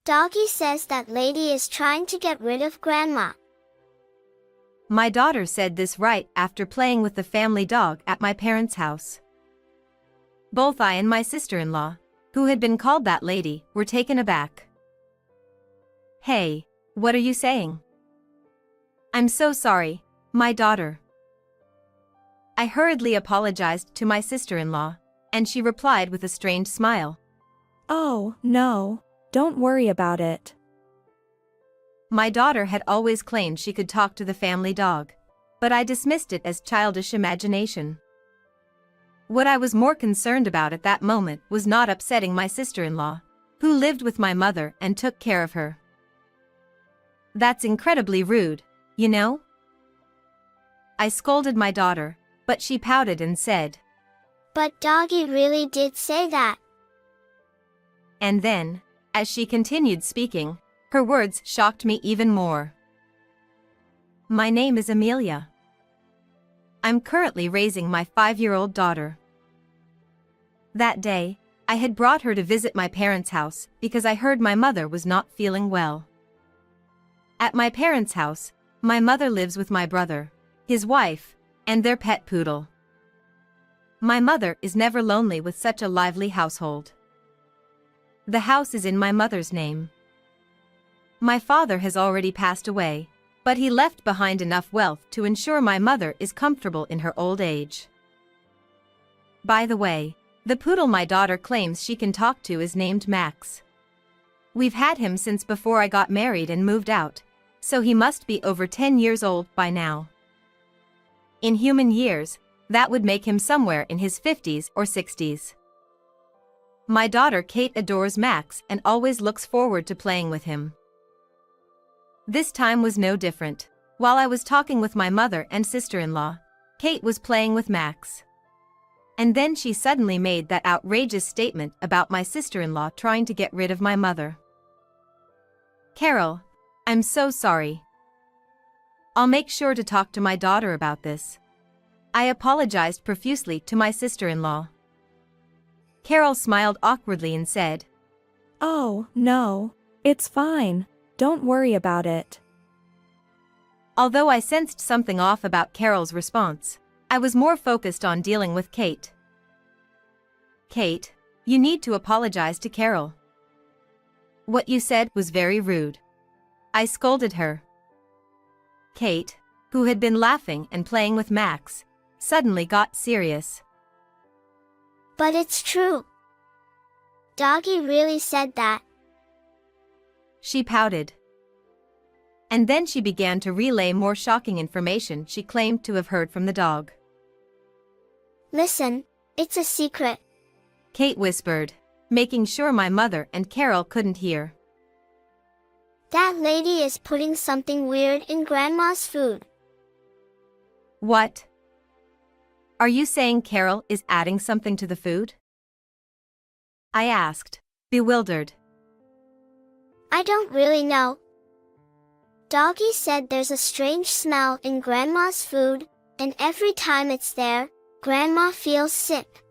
Doggy says that lady is trying to get rid of grandma. My daughter said this right after playing with the family dog at my parents' house. Both I and my sister-in-law, who had been called that lady, were taken aback. Hey, what are you saying? I'm so sorry, my daughter. I hurriedly apologized to my sister-in-law, and she replied with a strange smile. Oh, no, don't worry about it. My daughter had always claimed she could talk to the family dog, but I dismissed it as childish imagination. What I was more concerned about at that moment was not upsetting my sister-in-law, who lived with my mother and took care of her. That's incredibly rude, you know? I scolded my daughter, but she pouted and said, But Doggy really did say that. And then, as she continued speaking, her words shocked me even more. My name is Amelia. I'm currently raising my 5-year-old daughter. That day, I had brought her to visit my parents' house because I heard my mother was not feeling well. At my parents' house, my mother lives with my brother, his wife, and their pet poodle. My mother is never lonely with such a lively household. The house is in my mother's name. My father has already passed away, but he left behind enough wealth to ensure my mother is comfortable in her old age. By the way, the poodle my daughter claims she can talk to is named Max. We've had him since before I got married and moved out, so he must be over 10 years old by now. In human years, that would make him somewhere in his 50s or 60s. My daughter Kate adores Max and always looks forward to playing with him. This time was no different. While I was talking with my mother and sister-in-law, Kate was playing with Max. And then she suddenly made that outrageous statement about my sister-in-law trying to get rid of my mother. Carol, I'm so sorry. I'll make sure to talk to my daughter about this. I apologized profusely to my sister-in-law. Carol smiled awkwardly and said, Oh, no, it's fine. Don't worry about it. Although I sensed something off about Carol's response, I was more focused on dealing with Kate. Kate, you need to apologize to Carol. What you said was very rude. I scolded her. Kate, who had been laughing and playing with Max, suddenly got serious. But it's true. Doggy really said that. She pouted. And then she began to relay more shocking information she claimed to have heard from the dog. Listen, it's a secret. Kate whispered, making sure my mother and Carol couldn't hear. That lady is putting something weird in Grandma's food. What? Are you saying Carol is adding something to the food? I asked, bewildered. I don't really know. Doggy said there's a strange smell in Grandma's food, and every time it's there, Grandma feels sick.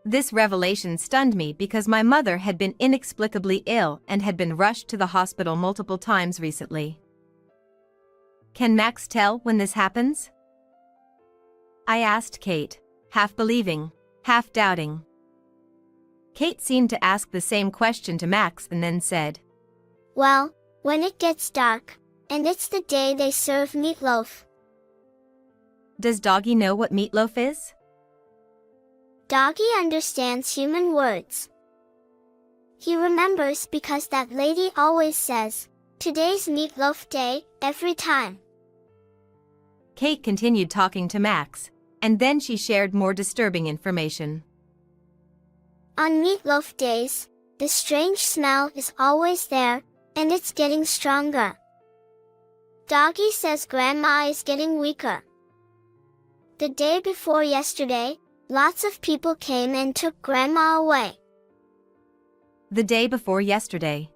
This revelation stunned me because my mother had been inexplicably ill and had been rushed to the hospital multiple times recently. Can Max tell when this happens? I asked Kate, half believing, half doubting. Kate seemed to ask the same question to Max and then said, Well, when it gets dark, and it's the day they serve meatloaf. Does Doggy know what meatloaf is? Doggy understands human words. He remembers because that lady always says, Today's meatloaf day, every time. Kate continued talking to Max, and then she shared more disturbing information. On meatloaf days, the strange smell is always there, and it's getting stronger. Doggy says Grandma is getting weaker. The day before yesterday, lots of people came and took Grandma away. The day before yesterday.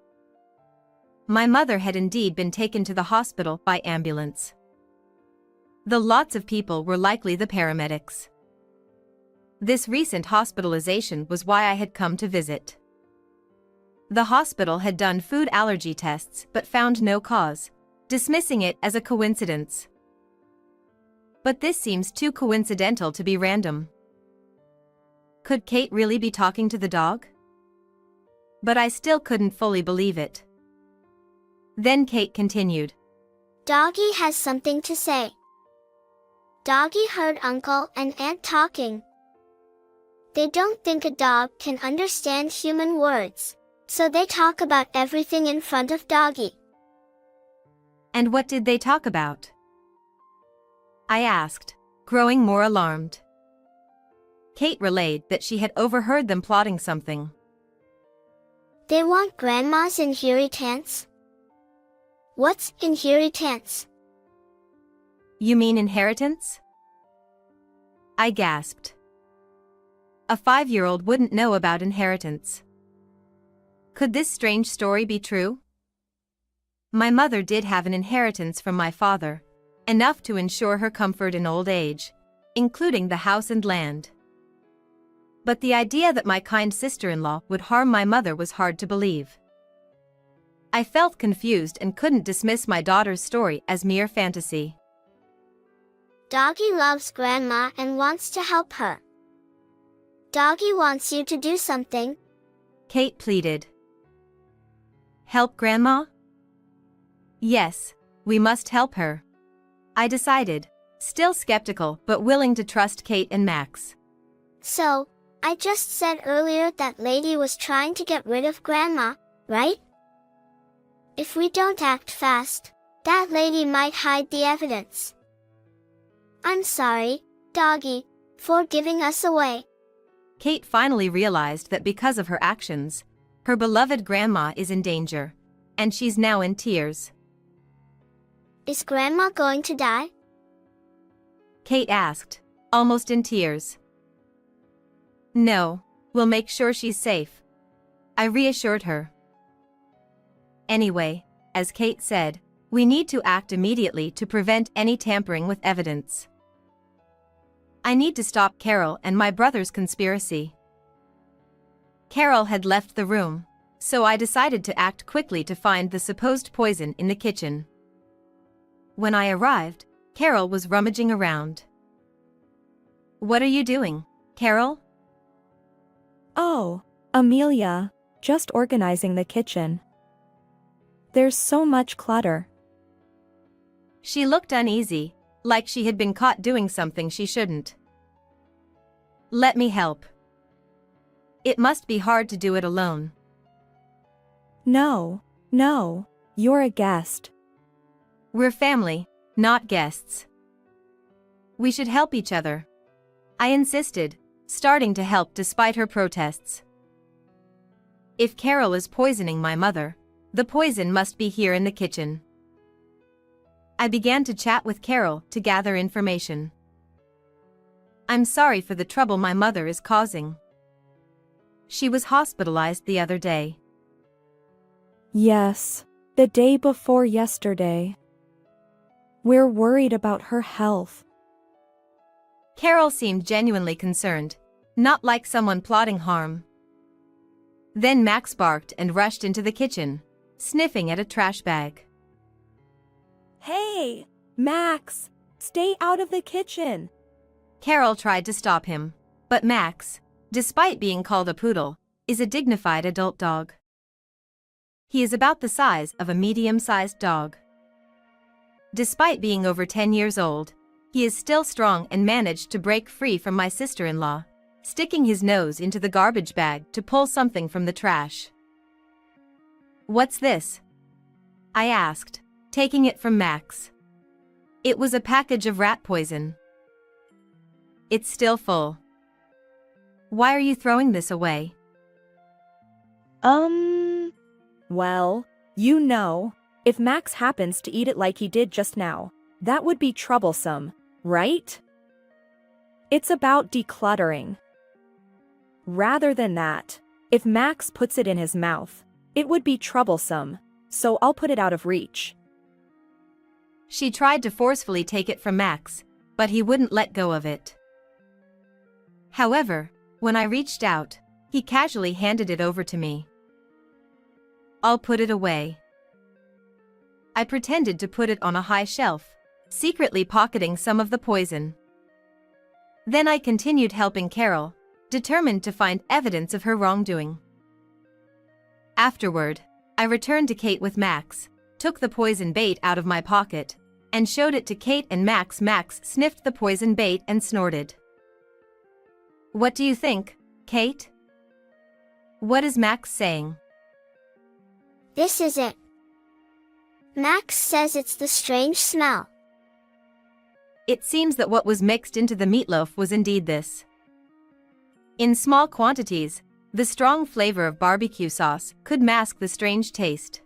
My mother had indeed been taken to the hospital by ambulance. The lots of people were likely the paramedics. This recent hospitalization was why I had come to visit. The hospital had done food allergy tests but found no cause, dismissing it as a coincidence. But this seems too coincidental to be random. Could Kate really be talking to the dog? But I still couldn't fully believe it. Then Kate continued. Doggy has something to say. Doggy heard Uncle and Aunt talking. They don't think a dog can understand human words, so they talk about everything in front of Doggy. And what did they talk about? I asked, growing more alarmed. Kate relayed that she had overheard them plotting something. They want Grandma's inheritance. What's inheritance? You mean inheritance? I gasped. A 5-year-old wouldn't know about inheritance. Could this strange story be true? My mother did have an inheritance from my father, enough to ensure her comfort in old age, including the house and land. But the idea that my kind sister-in-law would harm my mother was hard to believe. I felt confused and couldn't dismiss my daughter's story as mere fantasy. Doggy loves Grandma and wants to help her. Doggy wants you to do something. Kate pleaded. Help Grandma? Yes, we must help her. I decided, still skeptical but willing to trust Kate and Max. So, I just said earlier that lady was trying to get rid of Grandma, right? If we don't act fast, that lady might hide the evidence. I'm sorry, Doggy, for giving us away. Kate finally realized that because of her actions, her beloved Grandma is in danger, and she's now in tears. Is Grandma going to die? Kate asked, almost in tears. No, we'll make sure she's safe. I reassured her. Anyway, as Kate said, we need to act immediately to prevent any tampering with evidence. I need to stop Carol and my brother's conspiracy. Carol had left the room, so I decided to act quickly to find the supposed poison in the kitchen. When I arrived, Carol was rummaging around. What are you doing, Carol? Oh, Amelia, just organizing the kitchen. There's so much clutter. She looked uneasy, like she had been caught doing something she shouldn't. Let me help. It must be hard to do it alone. No, you're a guest. We're family, not guests. We should help each other. I insisted, starting to help despite her protests. If Carol is poisoning my mother, the poison must be here in the kitchen. I began to chat with Carol to gather information. I'm sorry for the trouble my mother is causing. She was hospitalized the other day. Yes, the day before yesterday. We're worried about her health. Carol seemed genuinely concerned, not like someone plotting harm. Then Max barked and rushed into the kitchen, sniffing at a trash bag. Hey, Max, stay out of the kitchen. Carol tried to stop him, but Max, despite being called a poodle, is a dignified adult dog. He is about the size of a medium-sized dog. Despite being over 10 years old, he is still strong and managed to break free from my sister-in-law, sticking his nose into the garbage bag to pull something from the trash. What's this? I asked, taking it from Max. It was a package of rat poison. It's still full. Why are you throwing this away? Well, you know, if Max happens to eat it like he did just now, that would be troublesome, right? It's about decluttering. Rather than that, if Max puts it in his mouth, it would be troublesome, so I'll put it out of reach. She tried to forcefully take it from Max, but he wouldn't let go of it. However, when I reached out, he casually handed it over to me. I'll put it away. I pretended to put it on a high shelf, secretly pocketing some of the poison. Then I continued helping Carol, determined to find evidence of her wrongdoing. Afterward, I returned to Kate with Max, took the poison bait out of my pocket, and showed it to Kate and Max. Max sniffed the poison bait and snorted. What do you think, Kate? What is Max saying? This is it. Max says it's the strange smell. It seems that what was mixed into the meatloaf was indeed this. In small quantities, the strong flavor of barbecue sauce could mask the strange taste.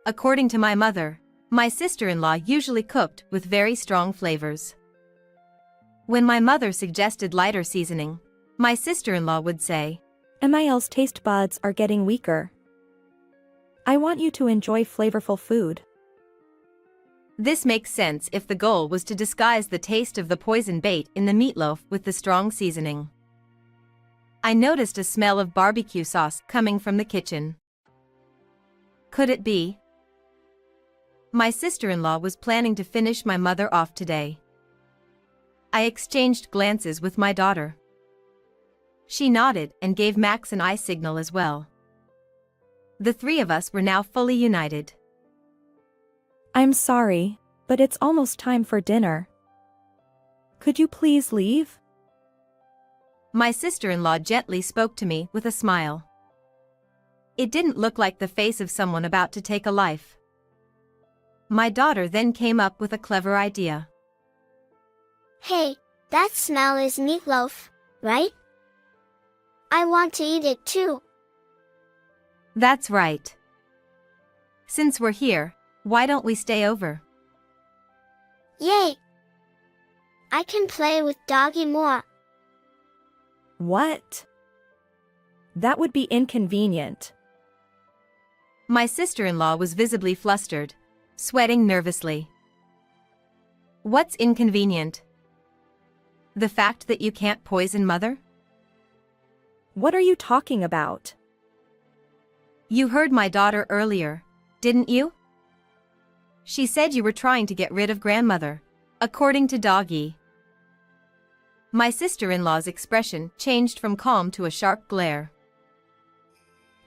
According to my mother, my sister-in-law usually cooked with very strong flavors. When my mother suggested lighter seasoning, my sister-in-law would say, Emil's taste buds are getting weaker. I want you to enjoy flavorful food. This makes sense if the goal was to disguise the taste of the poison bait in the meatloaf with the strong seasoning. I noticed a smell of barbecue sauce coming from the kitchen. Could it be? My sister-in-law was planning to finish my mother off today. I exchanged glances with my daughter. She nodded and gave Max an eye signal as well. The three of us were now fully united. I'm sorry, but it's almost time for dinner. Could you please leave? My sister-in-law gently spoke to me with a smile. It didn't look like the face of someone about to take a life. My daughter then came up with a clever idea. Hey, that smell is meatloaf, right? I want to eat it too. That's right. Since we're here, why don't we stay over? Yay! I can play with Doggy more. What? That would be inconvenient. My sister-in-law was visibly flustered, sweating nervously. What's inconvenient? The fact that you can't poison Mother? What are you talking about? You heard my daughter earlier, didn't you? She said you were trying to get rid of Grandmother, according to Doggy. My sister-in-law's expression changed from calm to a sharp glare.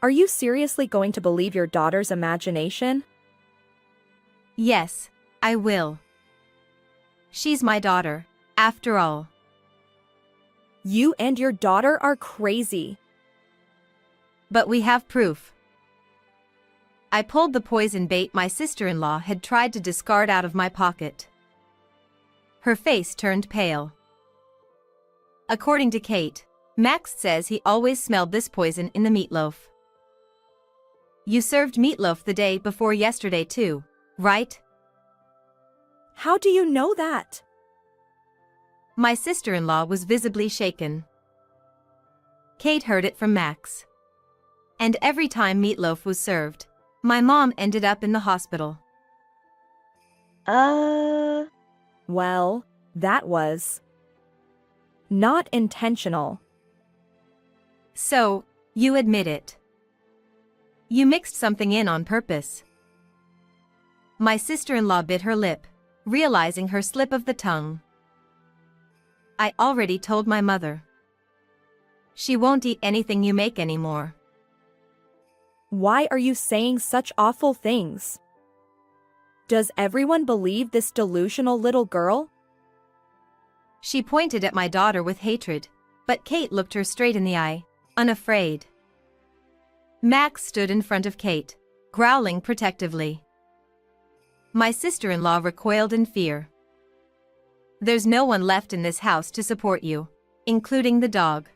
Are you seriously going to believe your daughter's imagination? Yes, I will. She's my daughter, after all. You and your daughter are crazy. But we have proof. I pulled the poison bait my sister-in-law had tried to discard out of my pocket. Her face turned pale. According to Kate, Max says he always smelled this poison in the meatloaf. You served meatloaf the day before yesterday too, right? How do you know that? My sister-in-law was visibly shaken. Kate heard it from Max. And every time meatloaf was served, my mom ended up in the hospital. Well, that was not intentional. So, you admit it. You mixed something in on purpose. My sister-in-law bit her lip, realizing her slip of the tongue. I already told my mother. She won't eat anything you make anymore. Why are you saying such awful things? Does everyone believe this delusional little girl? She pointed at my daughter with hatred, but Kate looked her straight in the eye, unafraid. Max stood in front of Kate, growling protectively. My sister-in-law recoiled in fear. There's no one left in this house to support you, including the dog.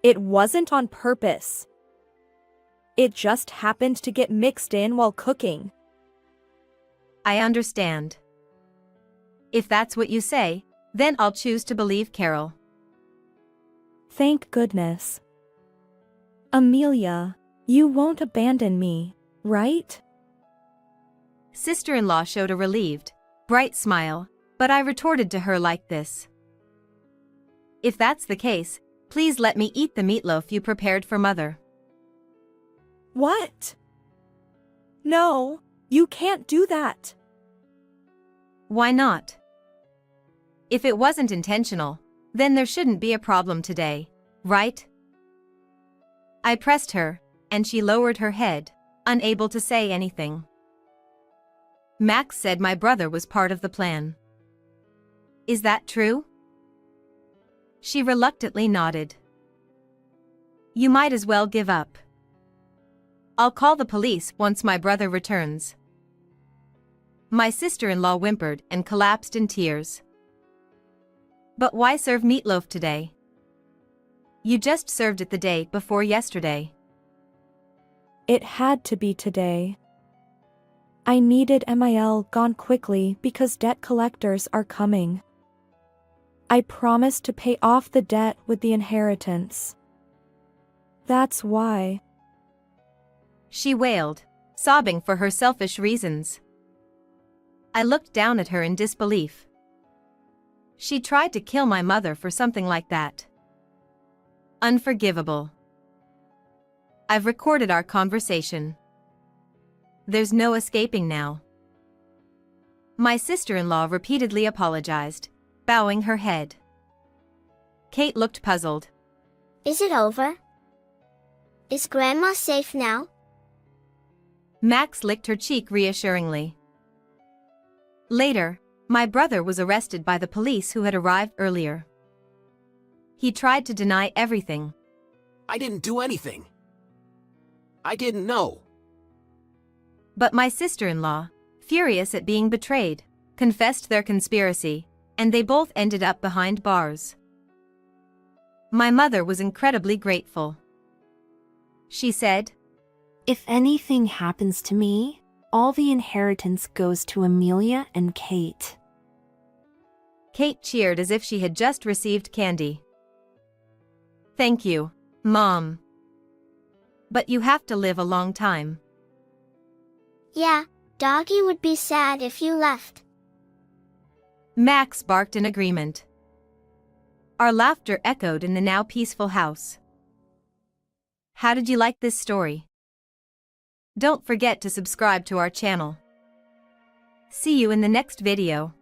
It wasn't on purpose. It just happened to get mixed in while cooking. I understand. If that's what you say, then I'll choose to believe Carol. Thank goodness. Amelia, you won't abandon me, right? Sister-in-law showed a relieved, bright smile, but I retorted to her like this. If that's the case, please let me eat the meatloaf you prepared for Mother. What? No, you can't do that. Why not? If it wasn't intentional, then there shouldn't be a problem today, right? I pressed her, and she lowered her head, unable to say anything. Max said my brother was part of the plan. Is that true? She reluctantly nodded. You might as well give up. I'll call the police once my brother returns. My sister-in-law whimpered and collapsed in tears. But why serve meatloaf today? You just served it the day before yesterday. It had to be today. I needed MIL gone quickly because debt collectors are coming. I promised to pay off the debt with the inheritance. That's why. She wailed, sobbing for her selfish reasons. I looked down at her in disbelief. She tried to kill my mother for something like that. Unforgivable. I've recorded our conversation. There's no escaping now. My sister-in-law repeatedly apologized, bowing her head. Kate looked puzzled. Is it over? Is Grandma safe now? Max licked her cheek reassuringly. Later, my brother was arrested by the police who had arrived earlier. He tried to deny everything. I didn't do anything. I didn't know. But my sister-in-law, furious at being betrayed, confessed their conspiracy, and they both ended up behind bars. My mother was incredibly grateful. She said, If anything happens to me, all the inheritance goes to Amelia and Kate. Kate cheered as if she had just received candy. Thank you, Mom. But you have to live a long time. Yeah, Doggy would be sad if you left. Max barked in agreement. Our laughter echoed in the now peaceful house. How did you like this story? Don't forget to subscribe to our channel. See you in the next video.